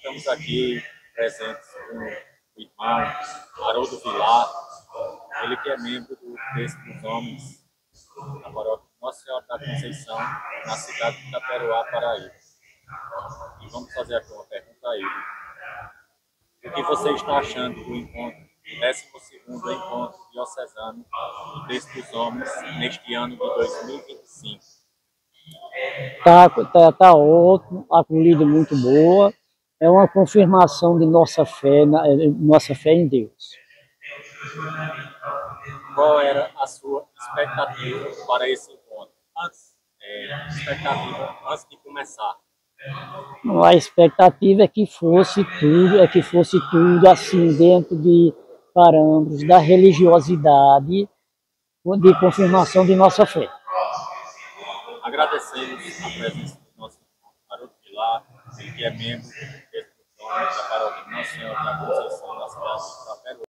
Estamos aqui presentes com o irmão Haroldo Vilar, ele que é membro do Terço dos Homens, na paróquia Nossa Senhora da Conceição, na cidade de Itaperuá, Paraíba. E vamos fazer aqui uma pergunta a ele. O que você está achando do encontro, do 12º Encontro Diocesano do Terço dos Homens, neste ano de 2025? Tá ótimo, a acolhida muito boa. É uma confirmação de nossa fé em Deus. Qual era a sua expectativa para esse encontro? Expectativa antes de começar. A expectativa é que fosse tudo assim dentro de parâmetros da religiosidade, de confirmação de nossa fé. Agradecemos a presença do nosso irmão Haroldo Vilar, ele que é membro do Terço dos Homens da paróquia Nossa Senhora da Conceição, na cidade de Itaperuá.